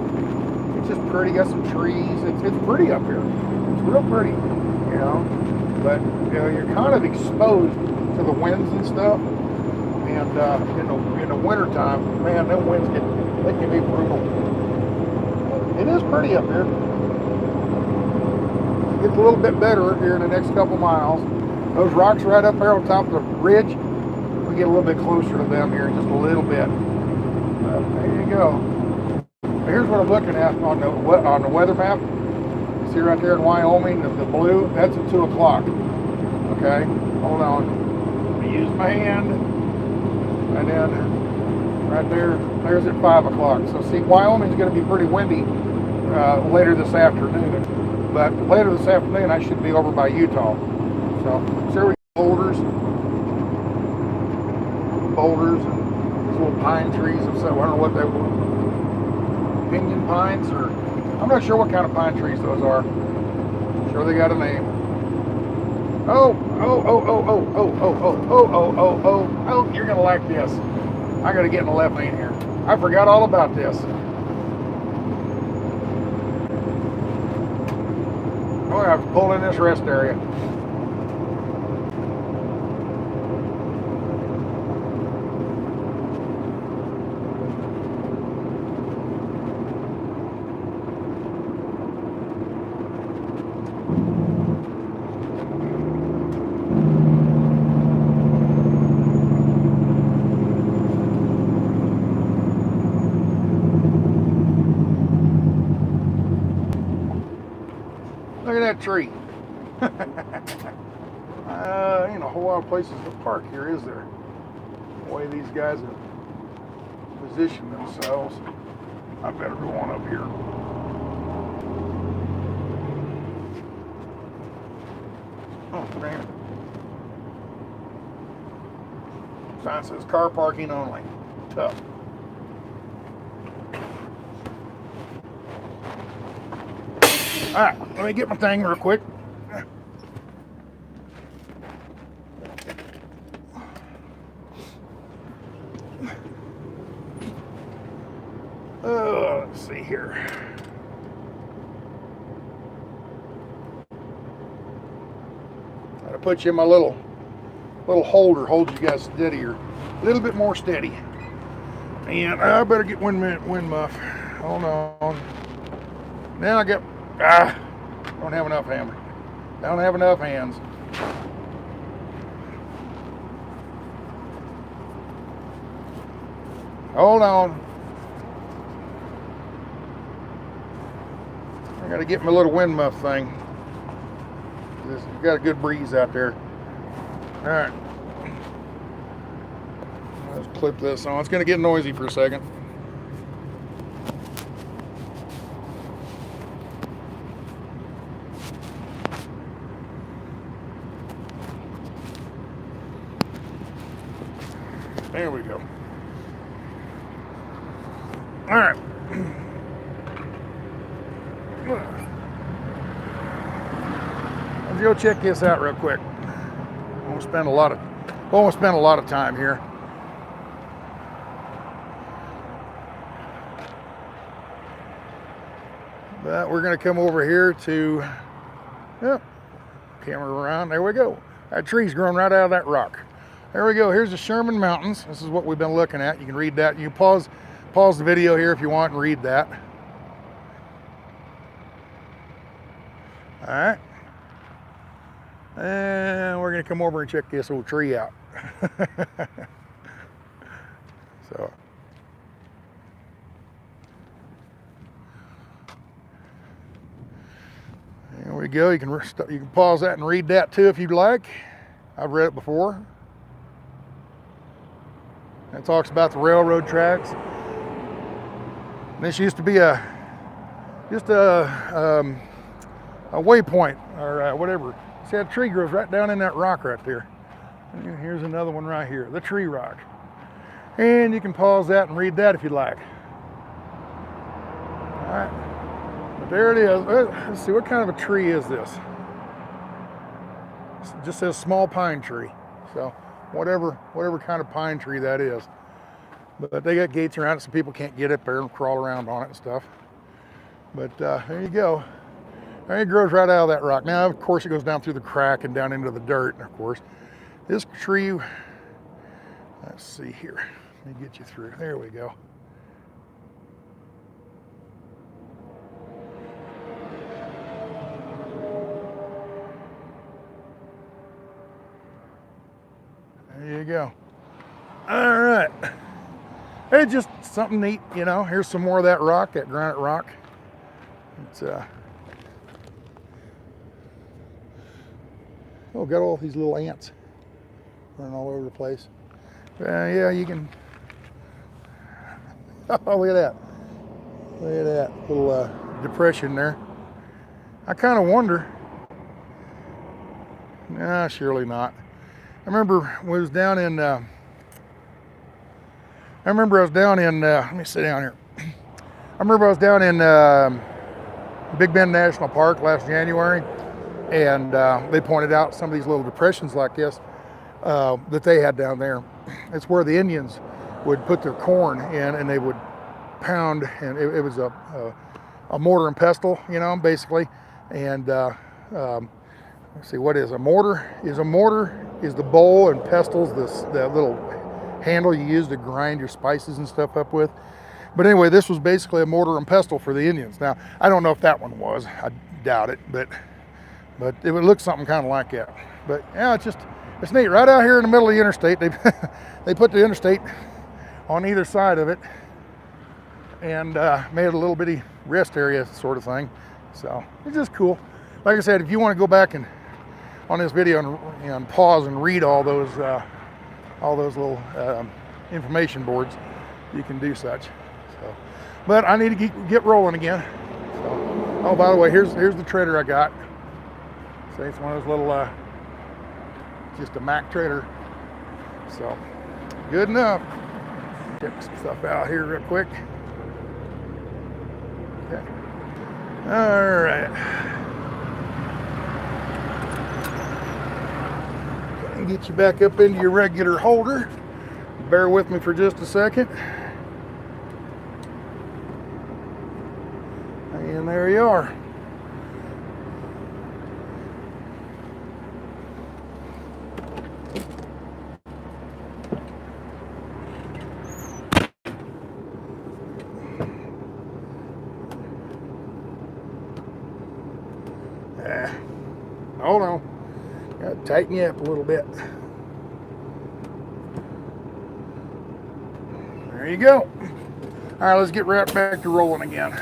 A: It's just pretty, got some trees, it's pretty up here. Real pretty, you know, but you know, you're kind of exposed to the winds and stuff, and in the winter time, man, them winds can be brutal. It is pretty up here. It gets a little bit better here in the next couple miles. Those rocks right up there on top of the ridge, we get a little bit closer to them here in just a little bit. There you go. Here's what I'm looking at on the weather map. See right there in Wyoming, the blue, that's at 2 o'clock. Okay, hold on. I use my hand, and then right there's at 5 o'clock. So see, Wyoming's going to be pretty windy later this afternoon. But later this afternoon, I should be over by Utah. So there we go, boulders, and these little pine trees. So I don't know what they were, pinyon pines or. I'm not sure what kind of pine trees those are. I'm sure they got a name. Oh, you're gonna like this. I gotta get in the left lane here. I forgot all about this. Oh, I have to pull in this rest area. Look at that tree. Ain't a whole lot of places to park here, is there? The way these guys have positioned themselves. I better go on up here. Oh, man. Sign says car parking only. Tough. Alright, let me get my thing real quick. Let's see here. Gotta put you in my little holder, hold you guys steadier, a little bit more steady. And I better get wind muff. Hold on. Now I got. Don't have enough hammer. Don't have enough hands. Hold on. I gotta get my little wind muff thing. We've got a good breeze out there. Alright. Let's clip this on. It's gonna get noisy for a second. There we go. All right. Let's go check this out real quick. I won't spend a lot of time here. But we're going to come over here to, yep, camera around. There we go. That tree's growing right out of that rock. There we go. Here's the Sherman Mountains. This is what we've been looking at. You can read that. You can pause the video here if you want and read that. All right. And we're going to come over and check this old tree out. So. There we go. You can pause that and read that too if you'd like. I've read it before. It talks about the railroad tracks. And this used to be just a waypoint or whatever. See, that tree grows right down in that rock right there. And here's another one right here, the tree rock. And you can pause that and read that if you'd like. All right, but there it is. Let's see, what kind of a tree is this? It just says small pine tree. So whatever kind of pine tree that is. But they got gates around it so people can't get up there and crawl around on it and stuff. But there you go. And it grows right out of that rock. Now, of course, it goes down through the crack and down into the dirt. And of course, this tree, let's see here. Let me get you through. There we go. There you go. All right. It's just something neat, you know. Here's some more of that rock, that granite rock. It's oh, got all these little ants running all over the place. Yeah, you can. Oh, look at that. Look at that little depression there. I kind of wonder. Nah, surely not. I remember when I was down in. Let me sit down here. I remember I was down in Big Bend National Park last January, and they pointed out some of these little depressions like this that they had down there. It's where the Indians would put their corn in, and they would pound, and it was a mortar and pestle, you know, basically. And let's see, what is a mortar? Is the bowl, and pestle's the little handle you use to grind your spices and stuff up with. But anyway, this was basically a mortar and pestle for the Indians. Now, I don't know if that one was. I doubt it, but it would look something kind of like that. But yeah, it's neat. Right out here in the middle of the interstate, they put the interstate on either side of it and made it a little bitty rest area sort of thing. So it's just cool. Like I said, if you want to go back and on this video and pause and read all those little information boards, you can do such. So, but I need to get rolling again. So, oh, by the way, here's the treader I got. See, it's one of those little, just a Mac treader. So, good enough. Check some stuff out here real quick. Okay. All right. And get you back up into your regular holder. Bear with me for just a second. And there you are. Hold on. Got to tighten you up a little bit. There you go. All right, let's get right back to rolling again.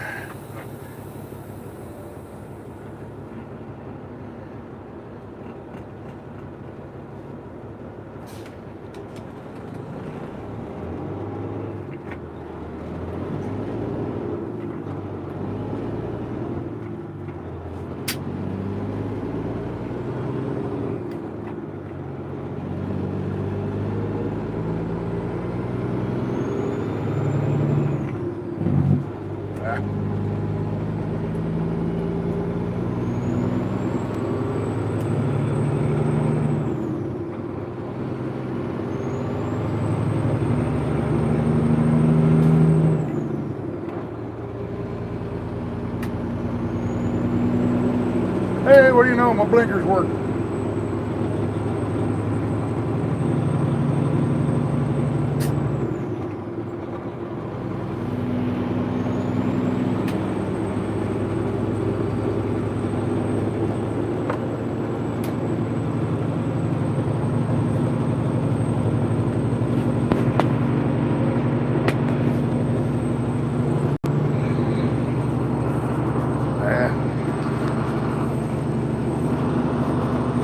A: what do you know? My blinkers work.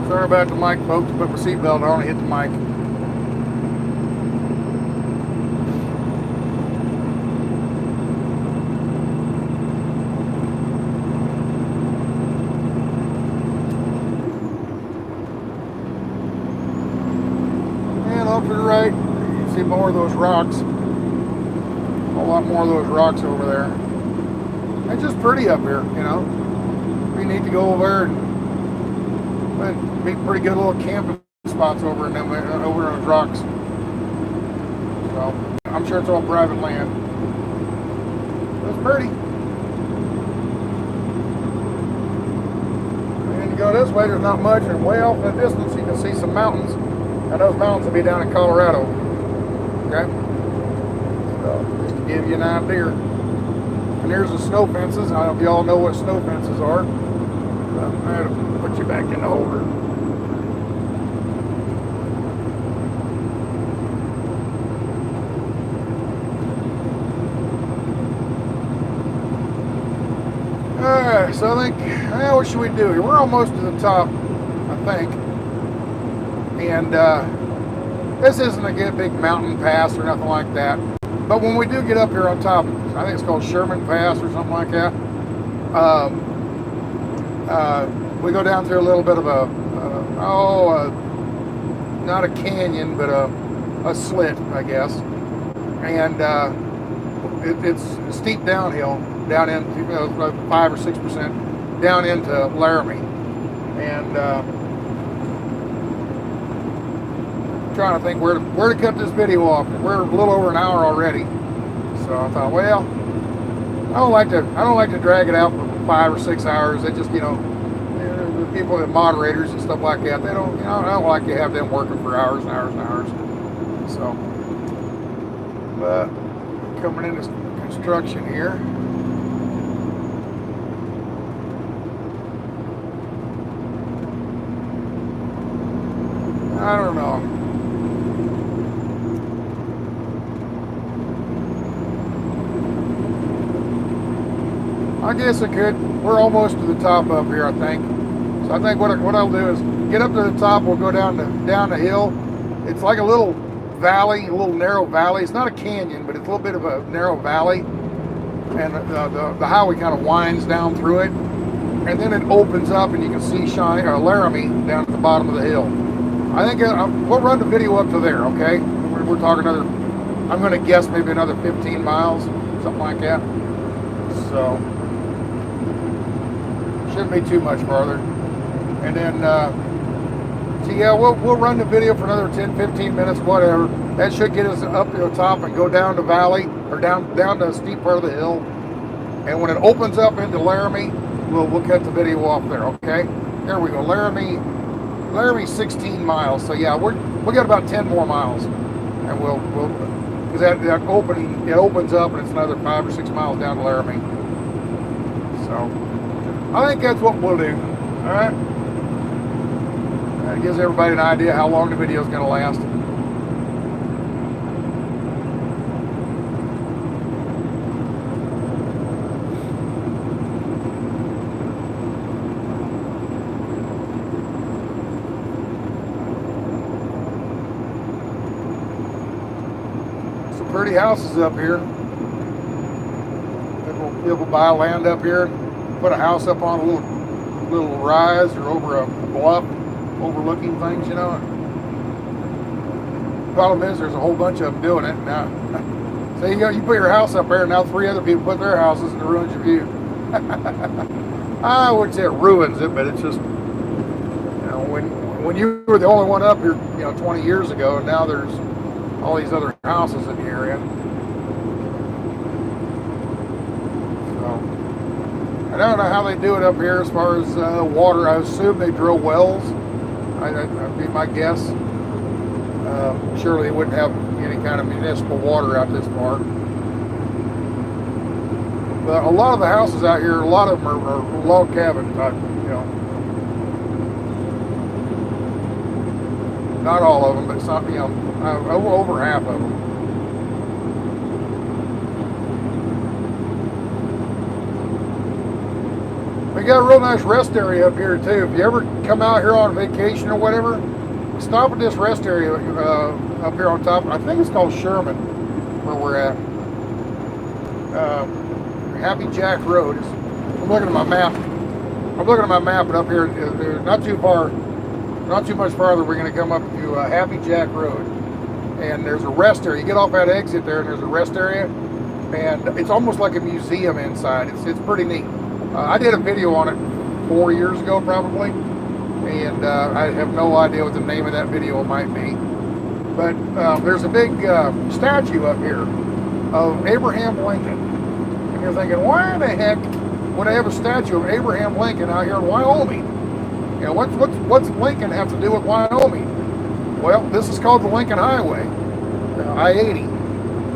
A: Sorry about the mic, folks. Put my seatbelt on and hit the mic. And off to the right, you can see more of those rocks. A whole lot more of those rocks over there. It's just pretty up here, you know. We need to go over there and be pretty good little camping spots over in them, over on those rocks. So I'm sure it's all private land. It's pretty. And you go this way, there's not much, and way off in the distance you can see some mountains. And those mountains will be down in Colorado. Okay? So just to give you an idea. And here's the snow fences. I don't know if you all know what snow fences are. I had to put you back in the holder. Alright, so I think, what should we do here? We're almost to the top, I think. And this isn't a good big mountain pass or nothing like that. But when we do get up here on top, I think it's called Sherman Pass or something like that. We go down through a little bit of not a canyon, but a slit, I guess. And it's steep downhill, down into 5 or 6% down into Laramie. And trying to think where to cut this video off. We're a little over an hour already. So I thought, well, I don't like to drag it out for 5 or 6 hours. They just, you know, the people, the moderators and stuff like that, they don't, you know, I don't like to have them working for hours and hours and hours. So, but coming into construction here. I don't know. I guess I could. We're almost to the top up here, I think. So I think what I'll do is get up to the top. We'll go down the hill. It's like a little valley, a little narrow valley. It's not a canyon, but it's a little bit of a narrow valley. And the highway kind of winds down through it. And then it opens up and you can see Laramie down at the bottom of the hill. I think we'll run the video up to there, okay? We're talking another, I'm going to guess maybe another 15 miles, something like that. So, shouldn't be too much farther. And then, so yeah, we'll run the video for another 10, 15 minutes, whatever. That should get us up to the top and go down the valley, or down the steep part of the hill. And when it opens up into Laramie, we'll cut the video off there, okay? There we go, Laramie 16 miles. So yeah, we got about 10 more miles, and we'll because that opening, it opens up and it's another 5 or 6 miles down to Laramie. So I think that's what we'll do. All right, that gives everybody an idea how long the video is going to last. Pretty houses up here. People buy land up here, put a house up on a little rise or over a bluff, overlooking things, you know. Problem is, there's a whole bunch of them doing it now. So you put your house up there, and now 3 other people put their houses, and it ruins your view. I wouldn't say it ruins it, but it's just, you know, when you were the only one up here, you know, 20 years ago, and now there's all these other houses in the area. So, I don't know how they do it up here as far as water. I assume they drill wells. That'd be my guess. Surely they wouldn't have any kind of municipal water out this far. But a lot of the houses out here, a lot of them are log cabin type, you know. Not all of them, but some, you know, over half of them. We got a real nice rest area up here too. If you ever come out here on vacation or whatever, stop at this rest area up here on top. I think it's called Sherman, where we're at. Happy Jack Road. I'm looking at my map. I'm looking at my map, and up here, not too far, not too much farther, we're going to come up to Happy Jack Road. And there's a rest area. You get off that exit there, and there's a rest area, and it's almost like a museum inside. It's pretty neat. I did a video on it 4 years ago, probably, and I have no idea what the name of that video might be. But there's a big statue up here of Abraham Lincoln. And you're thinking, why the heck would I have a statue of Abraham Lincoln out here in Wyoming? You know, what's Lincoln have to do with Wyoming? Well, this is called the Lincoln Highway, I-80.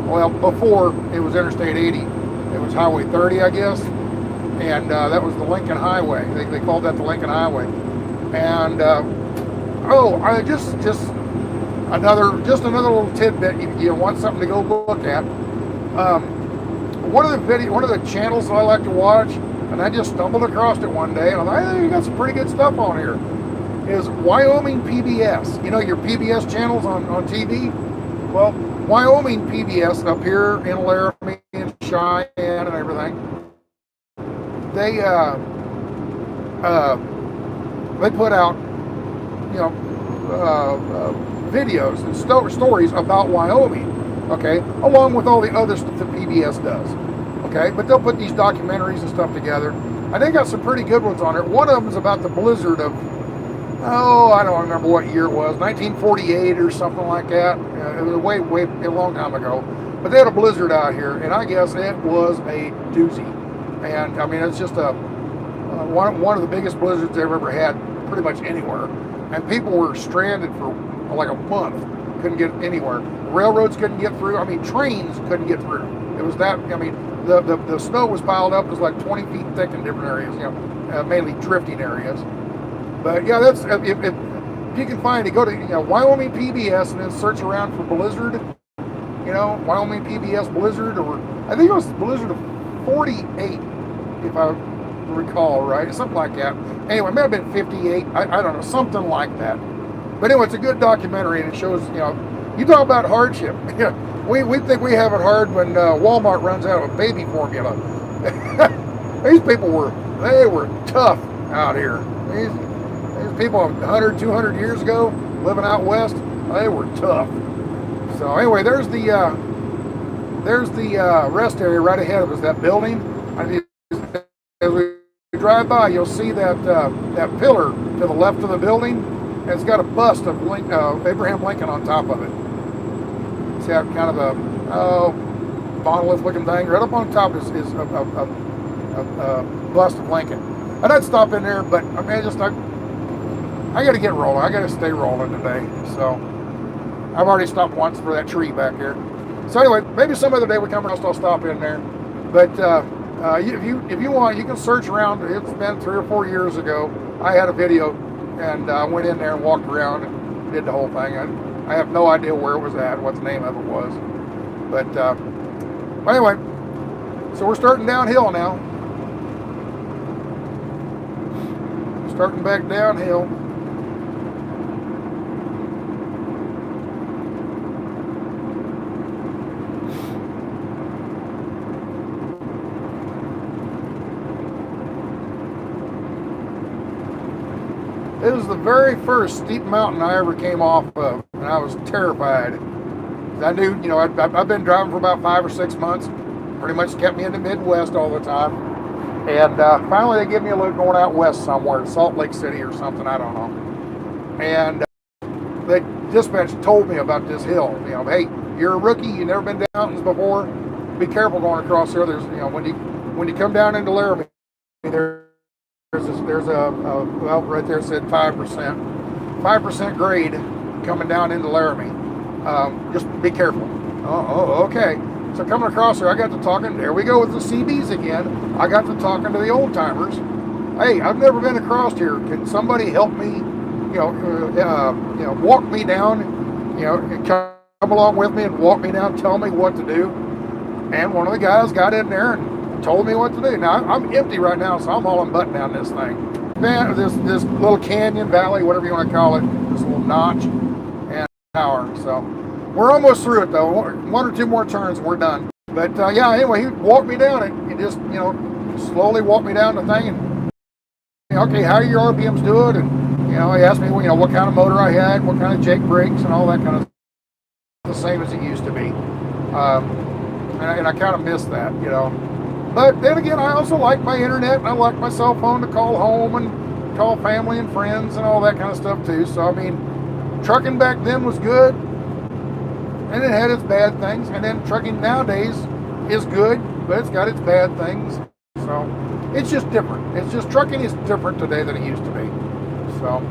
A: Well, before it was Interstate 80, it was Highway 30, I guess. And that was the Lincoln Highway. They called that the Lincoln Highway. And I just another little tidbit. You want something to go look at. One of the channels that I like to watch, and I just stumbled across it one day, and I'm like, hey, you got some pretty good stuff on here. Is Wyoming PBS. You know your PBS channels on TV? Well, Wyoming PBS up here in Laramie and Cheyenne and everything. They put out, you know, videos and stories about Wyoming, okay, along with all the other stuff that PBS does, okay, but they'll put these documentaries and stuff together, and they got some pretty good ones on it. One of them is about the blizzard of, I don't remember what year it was, 1948 or something like that. It was way a long time ago, but they had a blizzard out here, and I guess it was a doozy. And I mean, it's just one of the biggest blizzards they've ever had, pretty much anywhere. And people were stranded for like a month, couldn't get anywhere. Railroads couldn't get through. I mean, trains couldn't get through. It was that. I mean, the snow was piled up. It was like 20 feet thick in different areas. You know, mainly drifting areas. But yeah, that's if you can find it, go to Wyoming PBS and then search around for blizzard. You know, Wyoming PBS blizzard, or I think it was blizzard of 48, if I recall right, something like that. Anyway, it may have been 58. I don't know, something like that. But anyway, it's a good documentary, and it shows, you talk about hardship. We think we have it hard when Walmart runs out of baby formula. These people were tough out here. These people 100, 200 years ago living out west, they were tough. So anyway, there's the rest area right ahead of us, that building. As we drive by, you'll see that pillar to the left of the building, and it's got a bust of Abraham Lincoln on top of it. See that kind of a monolith looking thing? Right up on top is a bust of Lincoln. And I'd stop in there, but I mean, I got to get rolling. I got to stay rolling today. So I've already stopped once for that tree back here. So anyway, maybe some other day we come across, I'll stop in there. But if you want, you can search around. It's been 3 or 4 years ago. I had a video, and I went in there and walked around and did the whole thing. I have no idea where it was at, what the name of it was. But anyway, so we're starting downhill now. Starting back downhill. It was the very first steep mountain I ever came off of, and I was terrified. I knew, I've been driving for about 5 or 6 months. Pretty much kept me in the Midwest all the time. And finally they give me a look going out west somewhere, Salt Lake City or something, I don't know. And the dispatch told me about this hill. Hey, you're a rookie, you've never been down mountains before. Be careful going across there. There's, when you come down into Laramie, there's a well, right there it said 5% grade coming down into Laramie. Just be careful. Oh, okay. So coming across there, I got to talking. There we go with the CBs again. I got to talking to the old timers. Hey, I've never been across here. Can somebody help me? Walk me down. Come along with me and walk me down. Tell me what to do. And one of the guys got in there and told me what to do. Now I'm empty right now, so I'm hauling butt down this thing. Man, this little canyon valley, whatever you want to call it, this little notch and tower. So we're almost through it though. One or two more turns and we're done. But yeah, anyway, he walked me down it. He just slowly walked me down the thing and okay, how are your RPMs doing? And he asked me what kind of motor I had, what kind of Jake brakes, and all that kind of stuff. The same as it used to be. And I kind of miss that, But then again, I also like my internet, and I like my cell phone to call home and call family and friends and all that kind of stuff too. So, I mean, trucking back then was good, and it had its bad things. And then trucking nowadays is good, but it's got its bad things. So, it's just different. It's just trucking is different today than it used to be. So,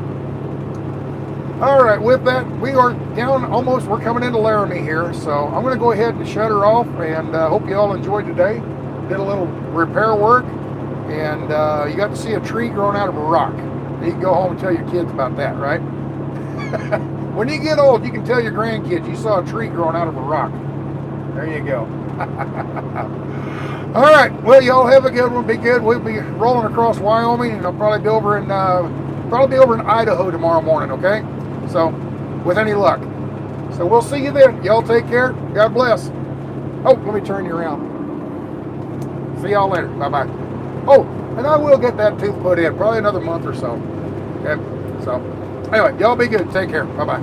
A: all right, with that, we are down almost, we're coming into Laramie here, so I'm going to go ahead and shut her off, and hope you all enjoyed today. Did a little repair work, and you got to see a tree growing out of a rock. You can go home and tell your kids about that, right? When you get old, you can tell your grandkids you saw a tree growing out of a rock. There you go. All right, well, y'all have a good one. Be good. We'll be rolling across Wyoming, and I'll probably be over in Idaho tomorrow morning, okay? So, with any luck. So we'll see you then. Y'all take care. God bless. Oh, let me turn you around. See y'all later. Bye-bye. Oh, and I will get that tooth put in. Probably another month or so. Okay? So, anyway, y'all be good. Take care. Bye-bye.